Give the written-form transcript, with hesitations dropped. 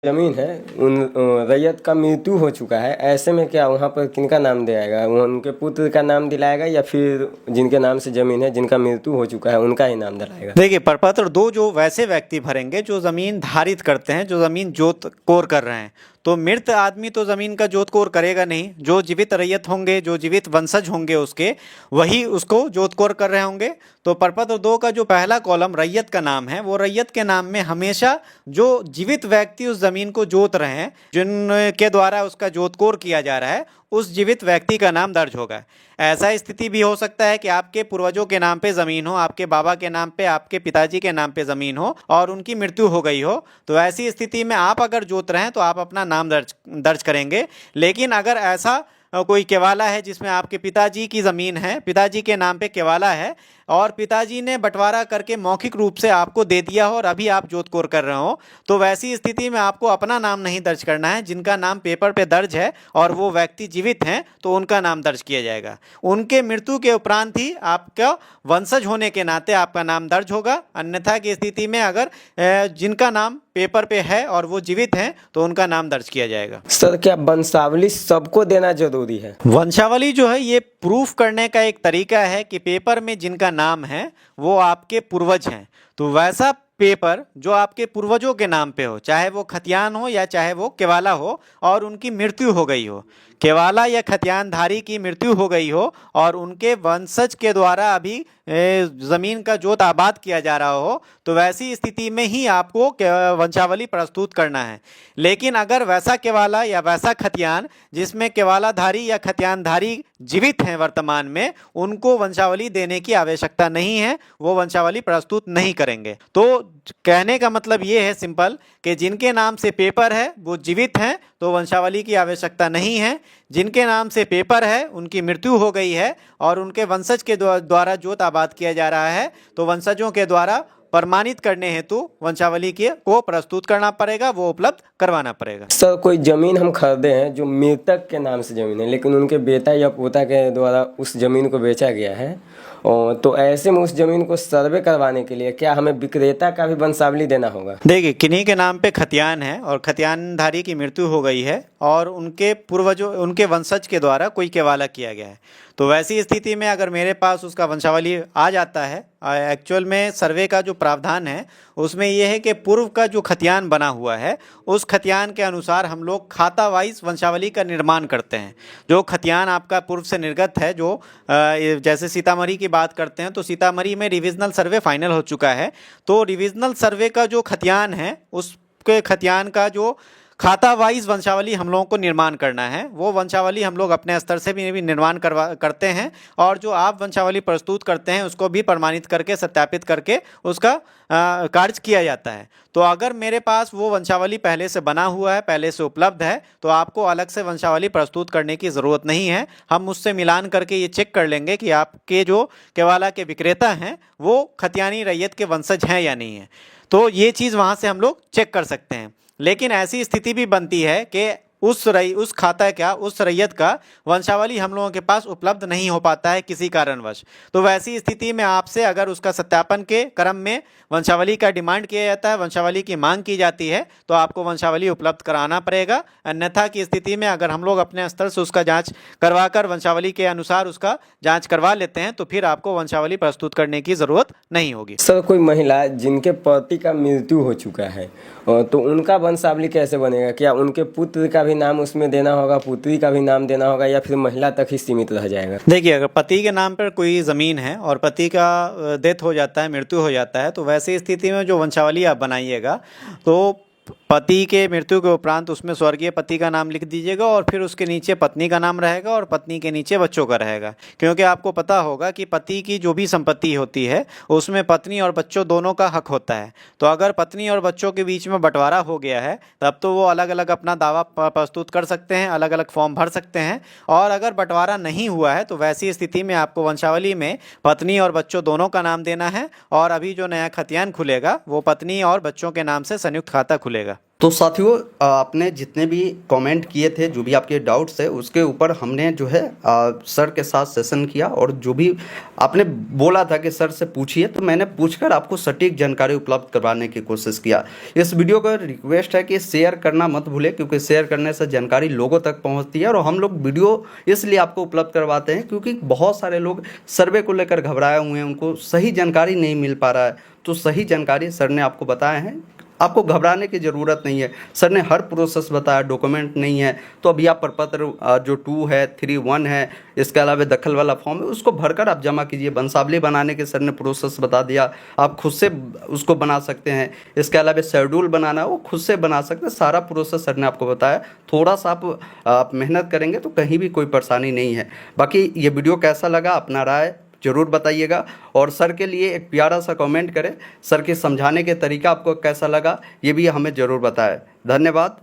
जमीन है उन रैयत का मृत्यु हो चुका है, ऐसे में क्या वहाँ पर किनका नाम दिलाएगा? उनके पुत्र का नाम दिलाएगा या फिर जिनके नाम से जमीन है, जिनका मृत्यु हो चुका है, उनका ही नाम दिलाएगा? देखिए, प्रपत्र दो जो वैसे व्यक्ति भरेंगे जो जमीन धारित करते हैं, जो जमीन जोत कोर कर रहे हैं। तो मृत आदमी तो जमीन का जोत कोर करेगा नहीं, जो जीवित रैयत होंगे, जो जीवित वंशज होंगे उसके, वही उसको जोत कोर कर रहे होंगे। तो प्रपत्र दो का जो पहला कॉलम रैयत का नाम है, वो रैयत के नाम में हमेशा जो जीवित व्यक्ति उस जमीन को जोत रहे हैं, जिनके द्वारा उसका जोत कोर किया जा रहा है, उस जीवित व्यक्ति का नाम दर्ज होगा। ऐसा स्थिति भी हो सकता है कि आपके पूर्वजों के नाम पे ज़मीन हो, आपके बाबा के नाम पे, आपके पिताजी के नाम पे ज़मीन हो और उनकी मृत्यु हो गई हो। तो ऐसी स्थिति में आप अगर जोत रहे हैं तो आप अपना नाम दर्ज करेंगे। लेकिन अगर ऐसा कोई केवाला है जिसमें आपके पिताजी की ज़मीन है, पिताजी के नाम पे केवाला है और पिताजी ने बंटवारा करके मौखिक रूप से आपको दे दिया हो और अभी आप जोत कोर कर रहे हो, तो वैसी स्थिति में आपको अपना नाम नहीं दर्ज करना है। जिनका नाम पेपर पे दर्ज है और वो व्यक्ति जीवित हैं तो उनका नाम दर्ज किया जाएगा। उनके मृत्यु के उपरांत ही आपका वंशज होने के नाते आपका नाम दर्ज होगा। अन्यथा की स्थिति में अगर जिनका नाम पेपर पे है और वो जीवित हैं तो उनका नाम दर्ज किया जाएगा। सर, क्या वंशावली सबको देना जरूरी है? वंशावली जो है ये प्रूफ करने का एक तरीका है कि पेपर में जिनका नाम है वो आपके पूर्वज हैं। तो वैसा पेपर जो आपके पूर्वजों के नाम पे हो, चाहे वो खतियान हो या चाहे वो केवाला हो और उनकी मृत्यु हो गई हो, केवाला या खतियानधारी की मृत्यु हो गई हो और उनके वंशज के द्वारा अभी ज़मीन का जोत आबाद किया जा रहा हो, तो वैसी स्थिति में ही आपको वंशावली प्रस्तुत करना है। लेकिन अगर वैसा केवाला या वैसा खतियान जिसमें केवालाधारी या खतियानधारी जीवित हैं वर्तमान में, उनको वंशावली देने की आवश्यकता नहीं है, वो वंशावली प्रस्तुत नहीं करेंगे। तो कहने का मतलब ये है सिंपल कि जिनके नाम से पेपर है वो जीवित हैं तो वंशावली की आवश्यकता नहीं है। जिनके नाम से पेपर है उनकी मृत्यु हो गई है और उनके वंशज के द्वारा जोत आबाद किया जा रहा है, तो वंशजों के द्वारा प्रमाणित करने हेतु वंशावली के को प्रस्तुत करना पड़ेगा, वो उपलब्ध करवाना पड़ेगा। सर, कोई जमीन हम खरीदे हैं जो मृतक के नाम से जमीन है, लेकिन उनके बेटा या पोता के द्वारा उस जमीन को बेचा गया है, और तो ऐसे में उस जमीन को सर्वे करवाने के लिए क्या हमें विक्रेता का भी वंशावली देना होगा? देखिए, किन्हीं के नाम पे खतियान है और खतियानधारी की मृत्यु हो गई है और उनके पूर्वजों, उनके वंशज के द्वारा कोई केवाला किया गया है, तो वैसी स्थिति में अगर मेरे पास उसका वंशावली आ जाता है, एक्चुअल में सर्वे का जो प्रावधान है उसमें यह है कि पूर्व का जो खतियान बना हुआ है उस खतियान के अनुसार हम लोग खाता वाइज वंशावली का निर्माण करते हैं। जो खतियान आपका पूर्व से निर्गत है, जो जैसे सीतामढ़ी की बात करते हैं तो सीतामढ़ी में रिविजनल सर्वे फाइनल हो चुका है, तो रिविजनल सर्वे का जो खतियान है उसके खतियान का जो खाता वाइज वंशावली हम लोगों को निर्माण करना है, वो वंशावली हम लोग अपने स्तर से भी निर्माण करते हैं और जो आप वंशावली प्रस्तुत करते हैं उसको भी प्रमाणित करके सत्यापित करके उसका कार्य किया जाता है। तो अगर मेरे पास वो वंशावली पहले से बना हुआ है, पहले से उपलब्ध है, तो आपको अलग से वंशावली प्रस्तुत करने की ज़रूरत नहीं है। हम उससे मिलान करके ये चेक कर लेंगे कि आपके जो केवाला के विक्रेता हैं वो खतियानी रैयत के वंशज हैं या नहीं है, तो ये चीज़ वहाँ से हम लोग चेक कर सकते हैं। लेकिन ऐसी स्थिति भी बनती है कि उस खाता क्या, उस रैयत का वंशावली हम लोगों के पास उपलब्ध नहीं हो पाता है किसी कारणवश, तो वैसी स्थिति में आपसे अगर उसका सत्यापन के क्रम में वंशावली का डिमांड किया जाता है, वंशावली की मांग की जाती है, तो आपको वंशावली उपलब्ध कराना पड़ेगा। अन्यथा की स्थिति में अगर हम लोग अपने स्तर से उसका जांच करवाकर वंशावली के अनुसार उसका जांच करवा लेते हैं तो फिर आपको वंशावली प्रस्तुत करने की ज़रूरत नहीं होगी। सर, कोई महिला जिनके पति का मृत्यु हो चुका है तो उनका वंशावली कैसे बनेगा? क्या उनके पुत्र का भी नाम उसमें देना होगा, पुत्री का भी नाम देना होगा, या फिर महिला तक ही सीमित रह जाएगा? देखिए, अगर पति के नाम पर कोई ज़मीन है और पति का डेथ हो जाता है, मृत्यु हो जाता है, तो वैसी स्थिति में जो वंशावली आप बनाइएगा तो पति के मृत्यु के उपरांत उसमें स्वर्गीय पति का नाम लिख दीजिएगा और फिर उसके नीचे पत्नी का नाम रहेगा और पत्नी के नीचे बच्चों का रहेगा। क्योंकि आपको पता होगा कि पति की जो भी संपत्ति होती है उसमें पत्नी और बच्चों दोनों का हक होता है। तो अगर पत्नी और बच्चों के बीच में बंटवारा हो गया है तब तो वो अलग अलग अपना दावा प्रस्तुत कर सकते हैं, अलग अलग फॉर्म भर सकते हैं। और अगर बंटवारा नहीं हुआ है तो वैसी स्थिति में आपको वंशावली में पत्नी और बच्चों दोनों का नाम देना है और अभी जो नया खतियान खुलेगा वो पत्नी और बच्चों के नाम से संयुक्त खाता खुलेगा। खुलेगा। तो साथियों, आपने जितने भी कमेंट किए थे, जो भी आपके डाउट्स है, उसके ऊपर हमने जो है सर के साथ सेशन किया, और जो भी आपने बोला था कि सर से पूछिए, तो मैंने पूछकर आपको सटीक जानकारी उपलब्ध करवाने की कोशिश किया। इस वीडियो का रिक्वेस्ट है कि शेयर करना मत भूलें, क्योंकि शेयर करने से जानकारी लोगों तक पहुंचती है, और हम लोग वीडियो इसलिए आपको उपलब्ध करवाते हैं क्योंकि बहुत सारे लोग सर्वे को लेकर घबराए हुए हैं, उनको सही जानकारी नहीं मिल पा रहा है। तो सही जानकारी सर ने आपको बताए हैं, आपको घबराने की ज़रूरत नहीं है। सर ने हर प्रोसेस बताया, डॉक्यूमेंट नहीं है तो अभी आप प्रपत्र जो 2 है, 3, 1 है, इसके अलावा दखल वाला फॉर्म है, उसको भरकर आप जमा कीजिए। वंशावली बनाने के सर ने प्रोसेस बता दिया, आप खुद से उसको बना सकते हैं। इसके अलावा शेड्यूल बनाना है, वो खुद से बना सकते हैं। सारा प्रोसेस सर ने आपको बताया। थोड़ा सा आप मेहनत करेंगे तो कहीं भी कोई परेशानी नहीं है। बाकी ये वीडियो कैसा लगा, अपना राय ज़रूर बताइएगा, और सर के लिए एक प्यारा सा कमेंट करें। सर के समझाने के तरीका आपको कैसा लगा, ये भी हमें ज़रूर बताएं। धन्यवाद।